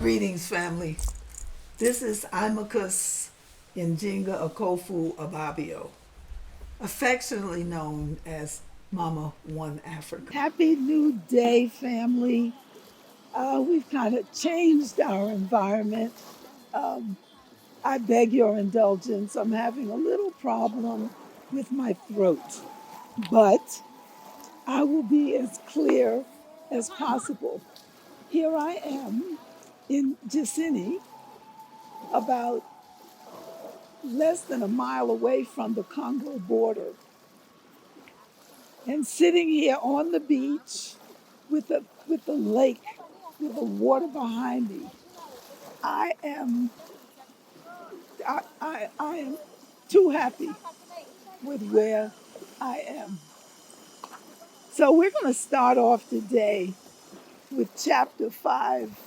Greetings, family. This is IMAHKÜS Njinga Okofu Ababio, affectionately known as Mama Africa. Happy New Day, family. We've kind of changed our environment. Um, I beg your indulgence. I'm having a little problem with my throat, but I will be as clear as possible. Here I am in Gisenyi, about less than a mile away from the Congo border, and sitting here on the beach with the lake, with the water behind me. I am I am too happy with where I am. So we're going to start off today with chapter 5.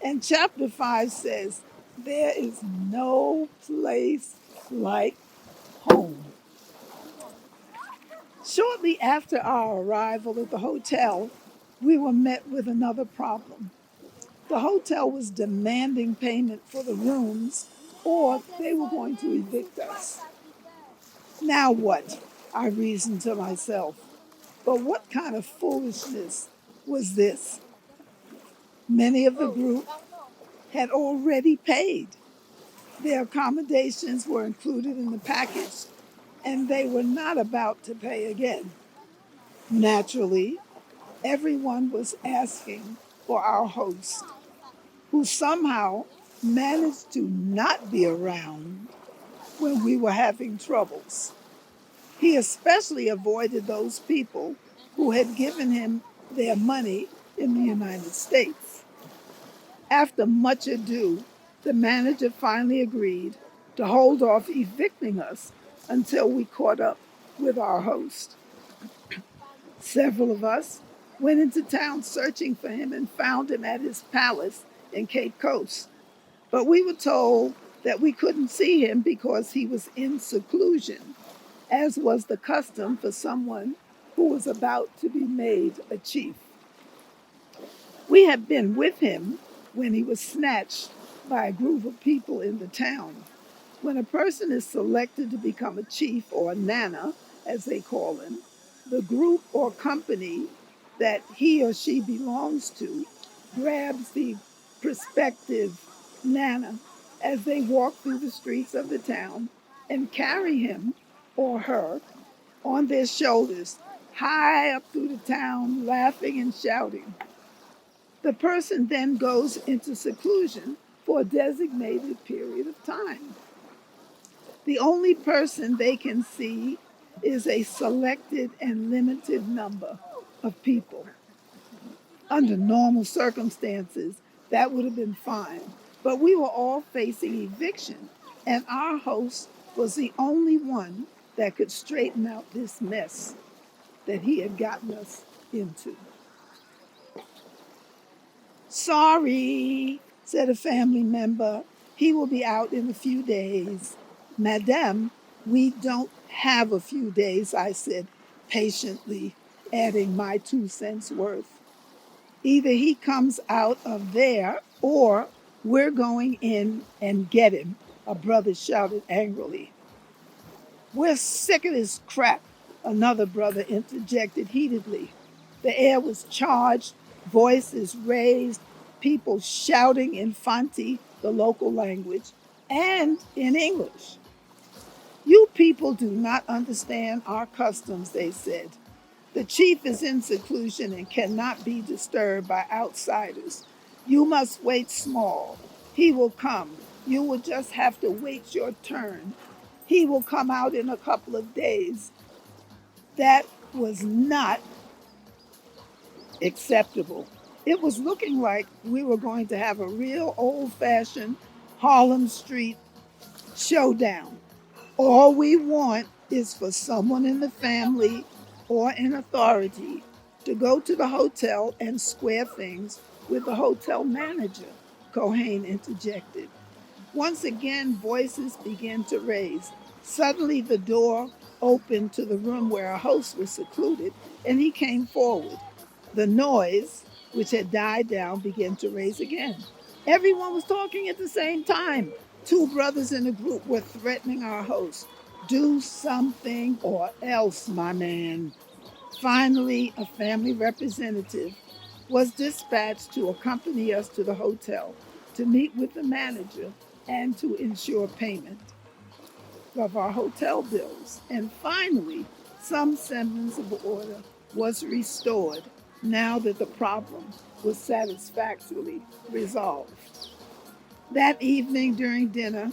And chapter 5 says, "There is no place like home." Shortly after our arrival at the hotel, we were met with another problem. The hotel was demanding payment for the rooms, or they were going to evict us. Now what? I reasoned to myself. But what kind of foolishness was this? Many of the group had already paid. Their accommodations were included in the package, and they were not about to pay again. Naturally, everyone was asking for our host, who somehow managed to not be around when we were having troubles. He especially avoided those people who had given him their money in the United States. After much ado, the manager finally agreed to hold off evicting us until we caught up with our host. Several of us went into town searching for him and found him at his palace in Cape Coast. But we were told that we couldn't see him because he was in seclusion, as was the custom for someone who was about to be made a chief. We had been with him when he was snatched by a group of people in the town. When a person is selected to become a chief, or a nana, as they call him, the group or company that he or she belongs to grabs the prospective nana as they walk through the streets of the town and carry him or her on their shoulders high up through the town, laughing and shouting. The person then goes into seclusion for a designated period of time. The only person they can see is a selected and limited number of people. Under normal circumstances, that would have been fine. But we were all facing eviction, and our host was the only one that could straighten out this mess that he had gotten us into. "Sorry," said a family member. "He will be out in a few days." "Madame, we don't have a few days," I said patiently, adding my 2 cents worth. "Either he comes out of there or we're going in and get him," a brother shouted angrily. "We're sick of this crap," another brother interjected heatedly. The air was charged, voices raised, people shouting in Fanti, the local language, and in English. "You people do not understand our customs," they said. "The chief is in seclusion and cannot be disturbed by outsiders. You must wait small. He will come. You will just have to wait your turn. He will come out in a couple of days." That was not acceptable. It was looking like we were going to have a real old-fashioned Harlem Street showdown. All we want is for someone in the family or in authority to go to the hotel and square things with the hotel manager, Cohane interjected. Once again, voices began to raise. Suddenly, the door opened to the room where our host was secluded, and he came forward. The noise, which had died down, began to raise again. Everyone was talking at the same time. Two brothers in the group were threatening our host. Do something or else, my man. Finally, a family representative was dispatched to accompany us to the hotel to meet with the manager and to ensure payment of our hotel bills. And finally, some semblance of order was restored now that the problem was satisfactorily resolved. That evening during dinner,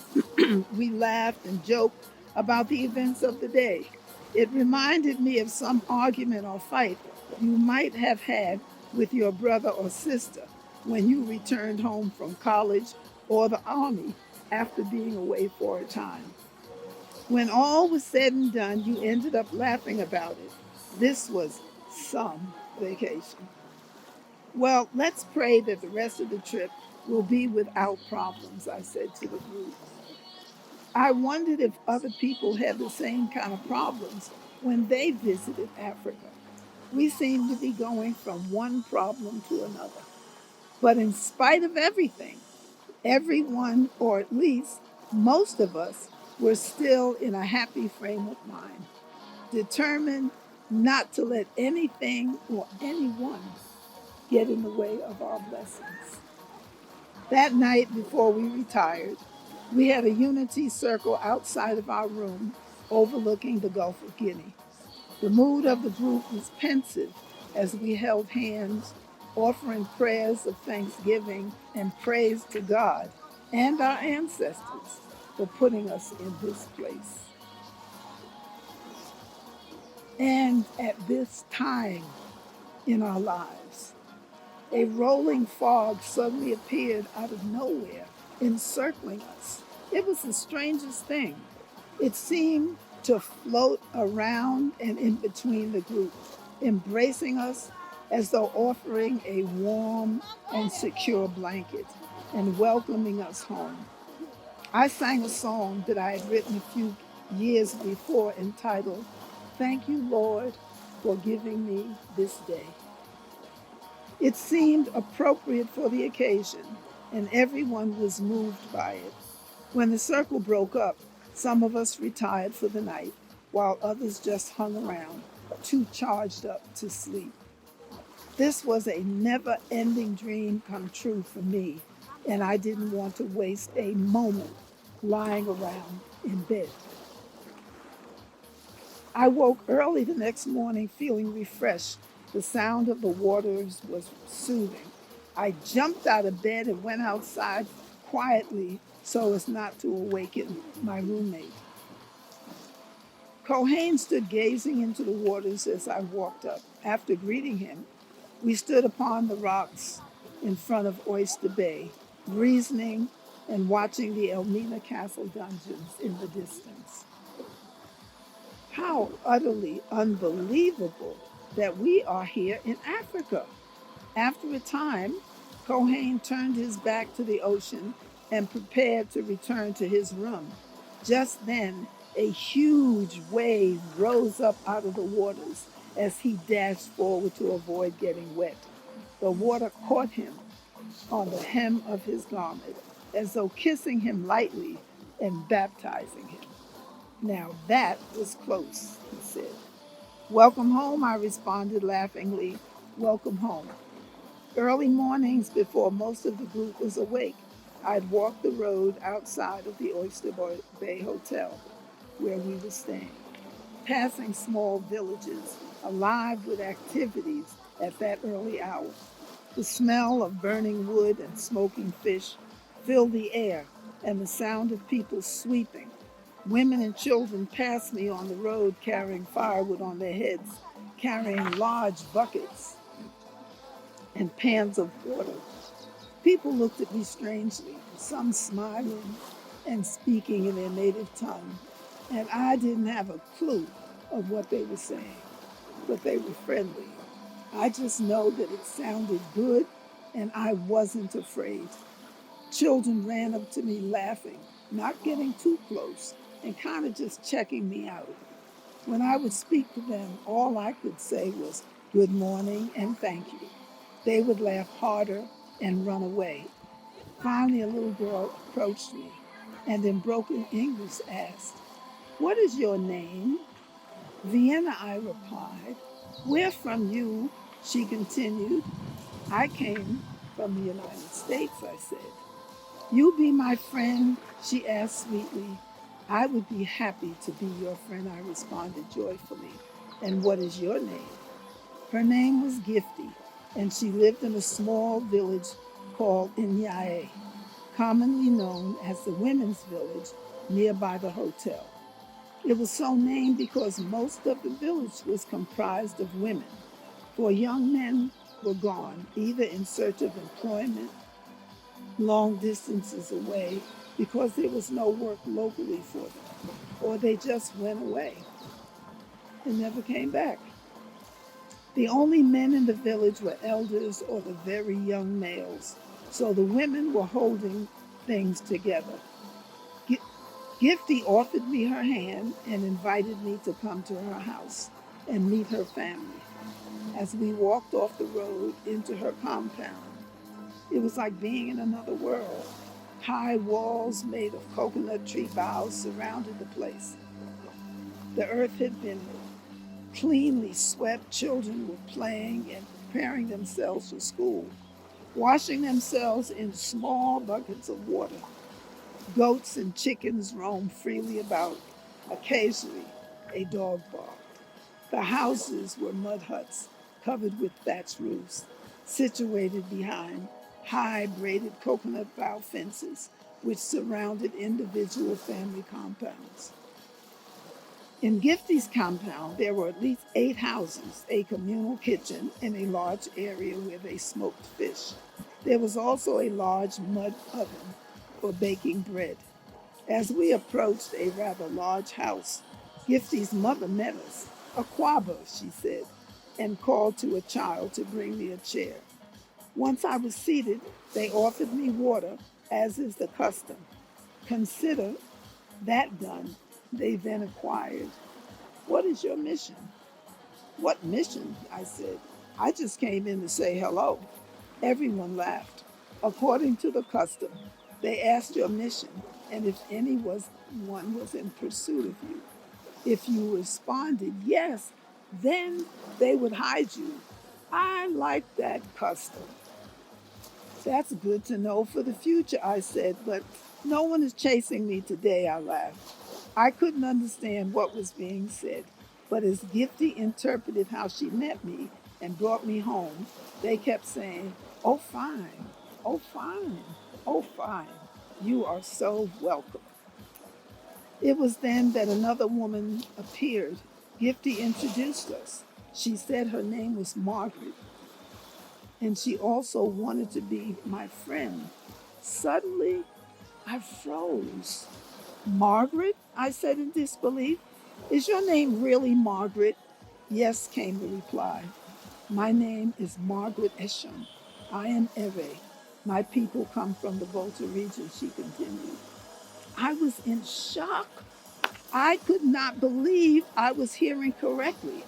we laughed and joked about the events of the day. It reminded me of some argument or fight you might have had with your brother or sister when you returned home from college or the army after being away for a time. When all was said and done, you ended up laughing about it. This was some vacation. Well, let's pray that the rest of the trip will be without problems, I said to the group. I wondered if other people had the same kind of problems when they visited Africa. We seemed to be going from one problem to another. But in spite of everything, everyone, or at least most of us, were still in a happy frame of mind, determined not to let anything or anyone get in the way of our blessings. That night before we retired, we had a unity circle outside of our room overlooking the Gulf of Guinea. The mood of the group was pensive as we held hands, offering prayers of thanksgiving and praise to God and our ancestors for putting us in this place. And at this time in our lives, a rolling fog suddenly appeared out of nowhere, encircling us. It was the strangest thing. It seemed to float around and in between the group, embracing us as though offering a warm and secure blanket and welcoming us home. I sang a song that I had written a few years before entitled, "Thank You, Lord, for Giving Me This Day." It seemed appropriate for the occasion, and everyone was moved by it. When the circle broke up, some of us retired for the night, while others just hung around, too charged up to sleep. This was a never ending dream come true for me, and I didn't want to waste a moment lying around in bed. I woke early the next morning feeling refreshed. The sound of the waters was soothing. I jumped out of bed and went outside quietly so as not to awaken my roommate. Cohane stood gazing into the waters as I walked up. After greeting him, we stood upon the rocks in front of Oyster Bay, reasoning and watching the Elmina Castle dungeons in the distance. How utterly unbelievable that we are here in Africa. After a time, Cohane turned his back to the ocean and prepared to return to his room. Just then, a huge wave rose up out of the waters as he dashed forward to avoid getting wet. The water caught him on the hem of his garment, as though kissing him lightly and baptizing him. Now that was close, he said. Welcome home, I responded laughingly. Welcome home. Early mornings, before most of the group was awake, I'd walk the road outside of the Oyster Bay Hotel where we were staying, passing small villages alive with activities at that early hour. The smell of burning wood and smoking fish filled the air, and the sound of people sweeping. Women and children passed me on the road carrying firewood on their heads, carrying large buckets and pans of water. People looked at me strangely, some smiling and speaking in their native tongue, and I didn't have a clue of what they were saying, but they were friendly. I just know that it sounded good, and I wasn't afraid. Children ran up to me laughing, not getting too close, and kind of just checking me out. When I would speak to them, all I could say was good morning and thank you. They would laugh harder and run away. Finally, a little girl approached me and in broken English asked, "What is your name?" "Vienna," I replied. "Where from you?" she continued. "I came from the United States," I said. "You be my friend?" she asked sweetly. "I would be happy to be your friend," I responded joyfully. "And what is your name?" Her name was Gifty, and she lived in a small village called Inyae, commonly known as the Women's Village, nearby the hotel. It was so named because most of the village was comprised of women, for young men were gone, either in search of employment long distances away because there was no work locally for them, or they just went away and never came back. The only men in the village were elders or the very young males, so the women were holding things together. Gi- Gifty offered me her hand and invited me to come to her house and meet her family. As we walked off the road into her compound, it was like being in another world. High walls made of coconut tree boughs surrounded the place. The earth had been cleanly swept. Children were playing and preparing themselves for school, washing themselves in small buckets of water. Goats and chickens roamed freely about. Occasionally, a dog barked. The houses were mud huts covered with thatched roofs, situated behind high braided coconut bough fences which surrounded individual family compounds. In Gifty's compound, there were at least 8 houses, a communal kitchen, and a large area where they smoked fish. There was also a large mud oven for baking bread. As we approached a rather large house, Gifty's mother met us. "Aquaba," she said, and called to a child to bring me a chair. Once I was seated, they offered me water, as is the custom. Consider that done, they then inquired, "What is your mission?" "What mission?" I said. "I just came in to say hello." Everyone laughed. "According to the custom, they asked your mission and if anyone was in pursuit of you. If you responded yes, then they would hide you. I like that custom." "That's good to know for the future," I said, "but no one is chasing me today," I laughed. I couldn't understand what was being said, but as Gifty interpreted how she met me and brought me home, they kept saying, "Oh, fine, oh, fine, oh, fine. You are so welcome." It was then that another woman appeared. Gifty introduced us. She said her name was Margaret, and she also wanted to be my friend. Suddenly, I froze. "Margaret?" I said in disbelief. "Is your name really Margaret?" "Yes," came the reply. "My name is Margaret Esham. I am Eve. My people come from the Volta region," she continued. I was in shock. I could not believe I was hearing correctly.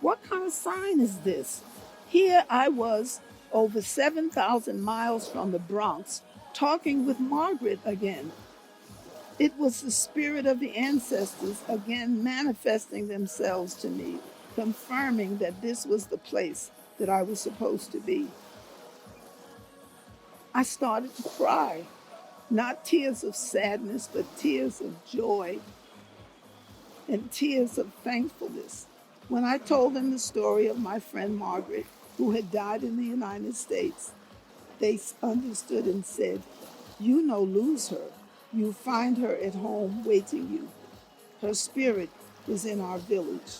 What kind of sign is this? Here I was, over 7,000 miles from the Bronx, talking with Margaret again. It was the spirit of the ancestors again manifesting themselves to me, confirming that this was the place that I was supposed to be. I started to cry, not tears of sadness, but tears of joy and tears of thankfulness. When I told them the story of my friend Margaret, who had died in the United States, they understood and said, "You no lose her. You find her at home waiting you. Her spirit is in our village.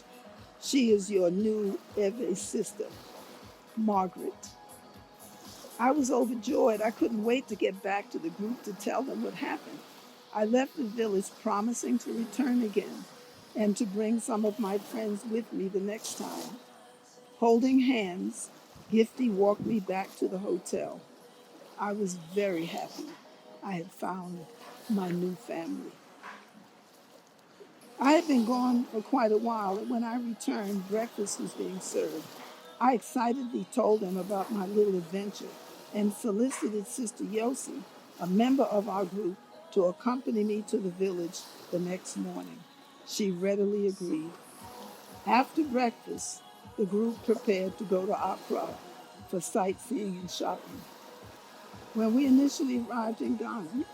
She is your new Eve sister, Margaret." I was overjoyed. I couldn't wait to get back to the group to tell them what happened. I left the village promising to return again and to bring some of my friends with me the next time. Holding hands, Gifty walked me back to the hotel. I was very happy. I had found my new family. I had been gone for quite a while, and when I returned, breakfast was being served. I excitedly told them about my little adventure and solicited Sister Yossi a member of our group, to accompany me to the village the next morning. She readily agreed. After breakfast, the group prepared to go to Accra for sightseeing and shopping. When we initially arrived in Ghana,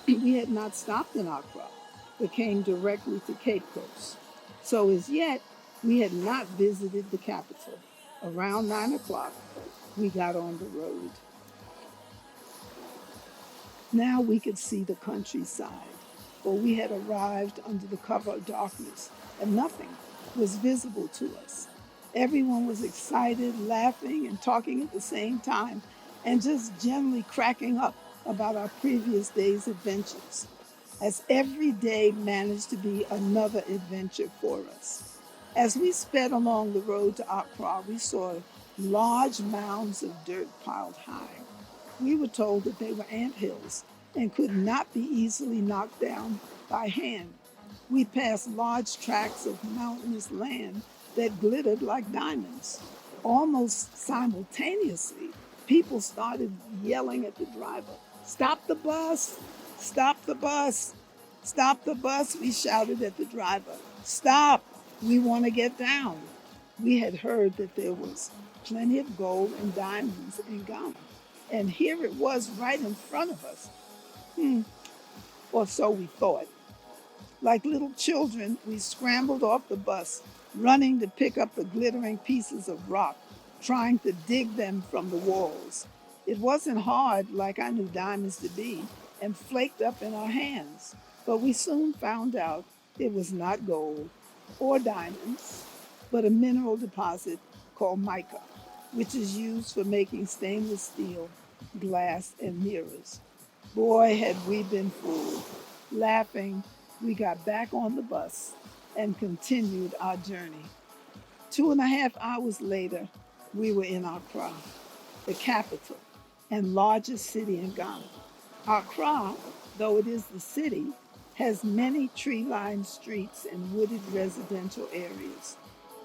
we had not stopped in Accra, but came directly to Cape Coast. So as yet, we had not visited the capital. Around 9 o'clock, we got on the road. Now we could see the countryside, for we had arrived under the cover of darkness, and nothing was visible to us. Everyone was excited, laughing, and talking at the same time, and just generally cracking up about our previous day's adventures, as every day managed to be another adventure for us. As we sped along the road to Accra, we saw large mounds of dirt piled high. We were told that they were ant hills and could not be easily knocked down by hand. We passed large tracts of mountainous land that glittered like diamonds. Almost simultaneously, people started yelling at the driver, "Stop the bus! Stop the bus! Stop the bus!" We shouted at the driver, "Stop! We want to get down." We had heard that there was plenty of gold and diamonds in Ghana. And here it was right in front of us. Or so we thought. Like little children, we scrambled off the bus, running to pick up the glittering pieces of rock, trying to dig them from the walls. It wasn't hard like I knew diamonds to be, and flaked up in our hands. But we soon found out it was not gold or diamonds, but a mineral deposit called mica, which is used for making stainless steel, glass, and mirrors. Boy, had we been fooled. Laughing, we got back on the bus and continued our journey. 2.5 hours later, we were in Accra, the capital and largest city in Ghana. Accra, though it is the city, has many tree-lined streets and wooded residential areas.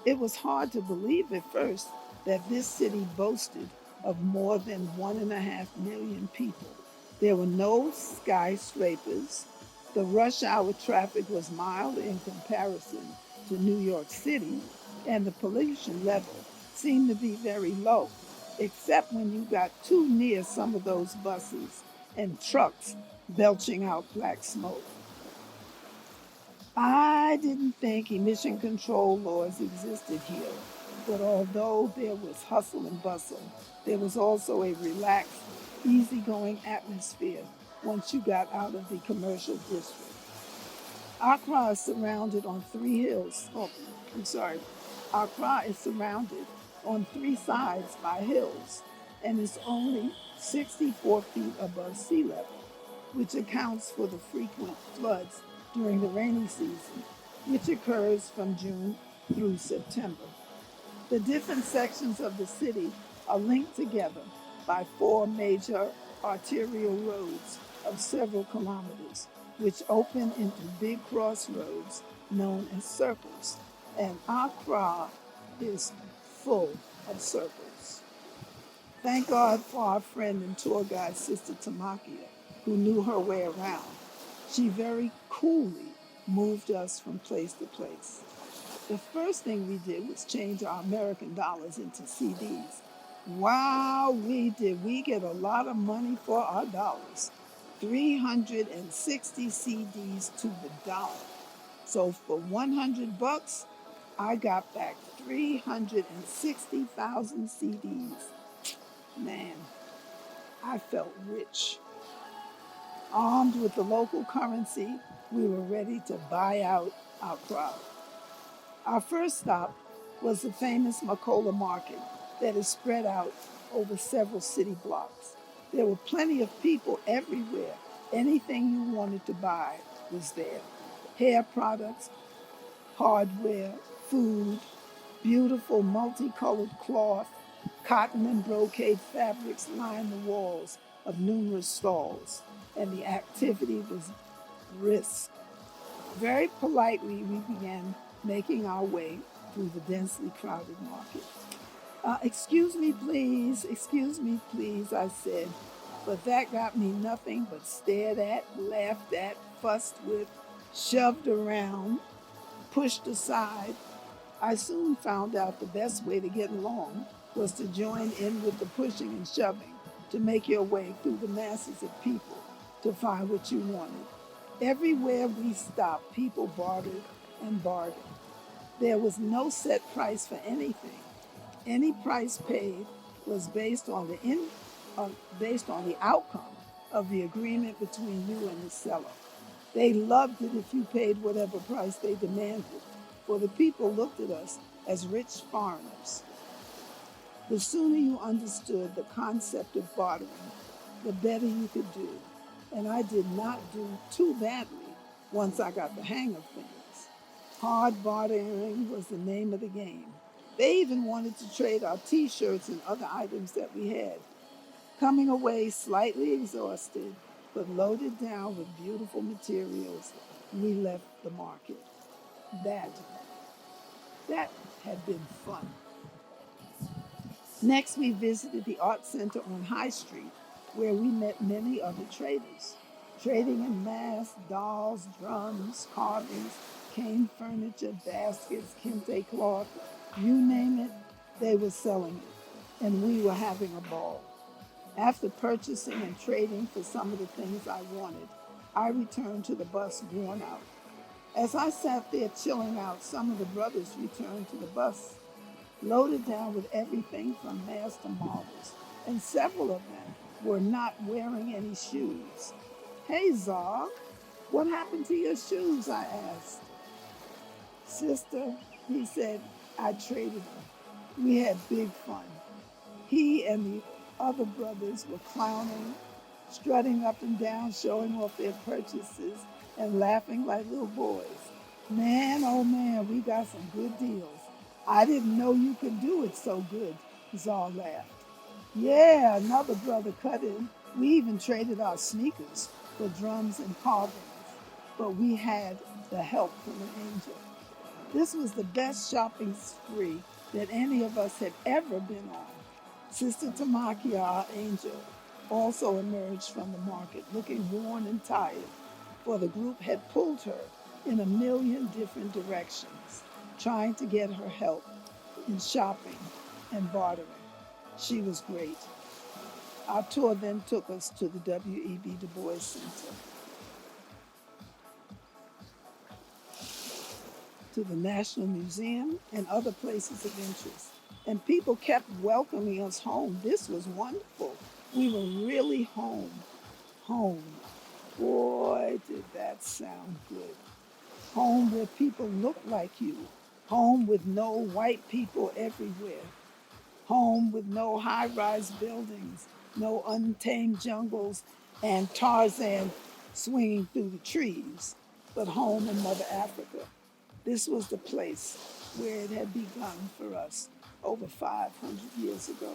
It was hard to believe at first that this city boasted of more than 1.5 million people. There were no skyscrapers. The rush hour traffic was mild in comparison to New York City, and the pollution level seemed to be very low, except when you got too near some of those buses and trucks belching out black smoke. I didn't think emission control laws existed here, but although there was hustle and bustle, there was also a relaxed, easygoing atmosphere once you got out of the commercial district. Accra is surrounded on three hills. Oh, I'm sorry. Accra is surrounded on three sides by hills and is only 64 feet above sea level, which accounts for the frequent floods during the rainy season, which occurs from June through September. The different sections of the city are linked together by four major arterial roads of several kilometers, which open into big crossroads known as circles. And Accra is full of circles. Thank God for our friend and tour guide, Sister Tamakia, who knew her way around. She very coolly moved us from place to place. The first thing we did was change our American dollars into CDs. Wow, we did. We get a lot of money for our dollars. 360 CDs to the dollar. So for 100 bucks, I got back 360,000 CDs. Man, I felt rich. Armed with the local currency, we were ready to buy out our crowd. Our first stop was the famous Makola Market that is spread out over several city blocks. There were plenty of people everywhere. Anything you wanted to buy was there. Hair products, hardware, food, beautiful multicolored cloth, cotton and brocade fabrics lined the walls of numerous stalls, and the activity was brisk. Very politely, we began making our way through the densely crowded market. Excuse me, please, I said. But that got me nothing but stared at, laughed at, fussed with, shoved around, pushed aside. I soon found out the best way to get along was to join in with the pushing and shoving to make your way through the masses of people to find what you wanted. Everywhere we stopped, people bartered and bartered. There was no set price for anything. Any price paid was based on the outcome of the agreement between you and the seller. They loved it if you paid whatever price they demanded, for the people looked at us as rich foreigners. The sooner you understood the concept of bartering, the better you could do. And I did not do too badly once I got the hang of things. Hard bartering was the name of the game. They even wanted to trade our t-shirts and other items that we had. Coming away slightly exhausted, but loaded down with beautiful materials, we left the market. That had been fun. Next, we visited the art center on High Street, where we met many other traders, trading in masks, dolls, drums, carvings, cane furniture, baskets, kente cloth, you name it, they were selling it, and we were having a ball. After purchasing and trading for some of the things I wanted, I returned to the bus worn out. As I sat there chilling out, some of the brothers returned to the bus, loaded down with everything from masks to marbles, and several of them were not wearing any shoes. "Hey, Zog, what happened to your shoes?" I asked. "Sister," he said, "I traded them. We had big fun." He and the other brothers were clowning, strutting up and down, showing off their purchases, and laughing like little boys. "Man, oh man, we got some good deals. I didn't know you could do it so good," Zar laughed. "Yeah," another brother cut in. "We even traded our sneakers for drums and carvings, but we had the help from an angel." This was the best shopping spree that any of us had ever been on. Sister Tamaki, our angel, also emerged from the market looking worn and tired, for the group had pulled her in a million different directions, trying to get her help in shopping and bartering. She was great. Our tour then took us to the W.E.B. Du Bois Center, to the National Museum, and other places of interest. And people kept welcoming us home. This was wonderful. We were really home. Home. Boy, did that sound good. Home where people look like you. Home with no white people everywhere. Home with no high-rise buildings, no untamed jungles, and Tarzan swinging through the trees. But home in Mother Africa. This was the place where it had begun for us over 500 years ago.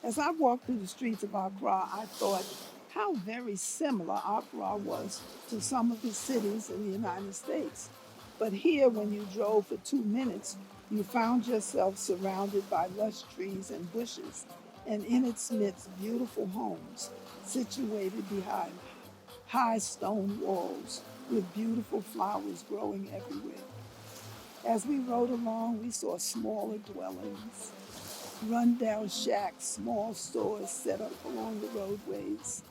As I walked through the streets of Accra, I thought how very similar Accra was to some of the cities in the United States. But here, when you drove for 2 minutes, you found yourself surrounded by lush trees and bushes, and in its midst, beautiful homes situated behind high stone walls with beautiful flowers growing everywhere. As we rode along, we saw smaller dwellings, run-down shacks, small stores set up along the roadways,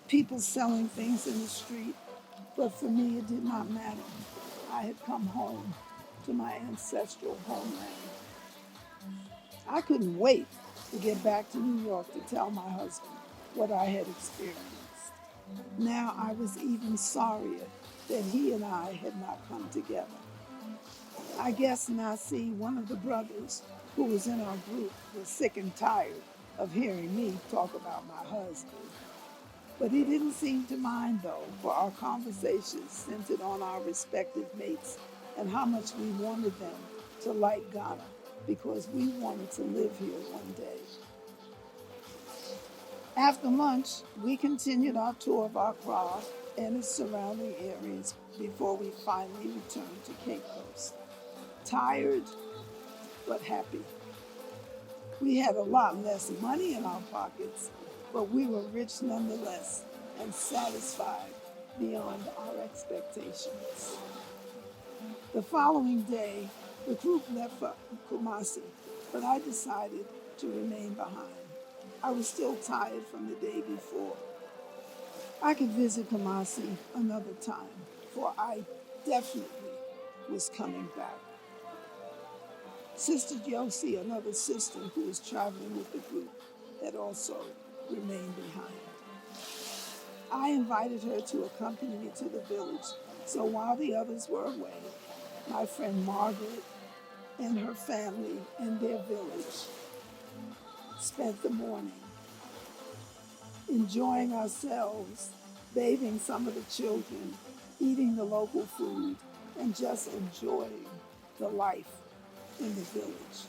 people selling things in the street. But for me, it did not matter. I had come home to my ancestral homeland. I couldn't wait to get back to New York to tell my husband what I had experienced. Now I was even sorrier that he and I had not come together. I guess Nasi, one of the brothers who was in our group, was sick and tired of hearing me talk about my husband. But he didn't seem to mind, though, for our conversations centered on our respective mates and how much we wanted them to like Ghana because we wanted to live here one day. After lunch, we continued our tour of Accra and its surrounding areas before we finally returned to Cape Coast. Tired, but happy. We had a lot less money in our pockets, but we were rich nonetheless and satisfied beyond our expectations. The following day, the group left for Kumasi, but I decided to remain behind. I was still tired from the day before. I could visit Kumasi another time, for I definitely was coming back. Sister Josie, another sister who was traveling with the group, had also remained behind. I invited her to accompany me to the village, so while the others were away, my friend Margaret and her family in their village spent the morning enjoying ourselves, bathing some of the children, eating the local food, and just enjoying the life in the village.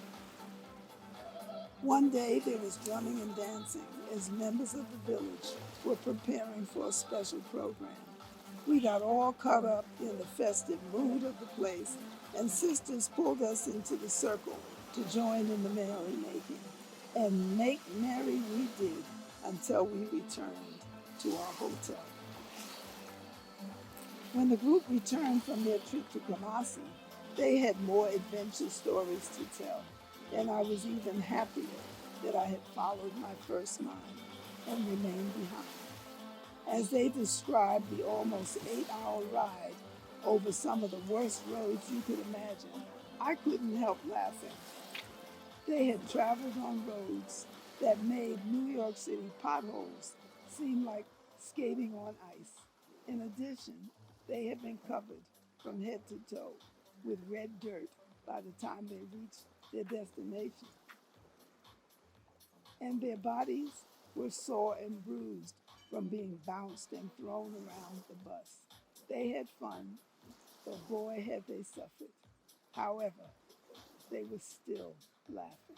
One day there was drumming and dancing as members of the village were preparing for a special program. We got all caught up in the festive mood of the place, and sisters pulled us into the circle to join in the merrymaking. And make merry we did until we returned to our hotel. When the group returned from their trip to Kumasi, they had more adventure stories to tell, and I was even happier that I had followed my first mind and remained behind. As they described the almost 8-hour ride over some of the worst roads you could imagine, I couldn't help laughing. They had traveled on roads that made New York City potholes seem like skating on ice. In addition, they had been covered from head to toe with red dirt by the time they reached their destination, and their bodies were sore and bruised from being bounced and thrown around the bus. They had fun, but boy, had they suffered. However, they were still laughing.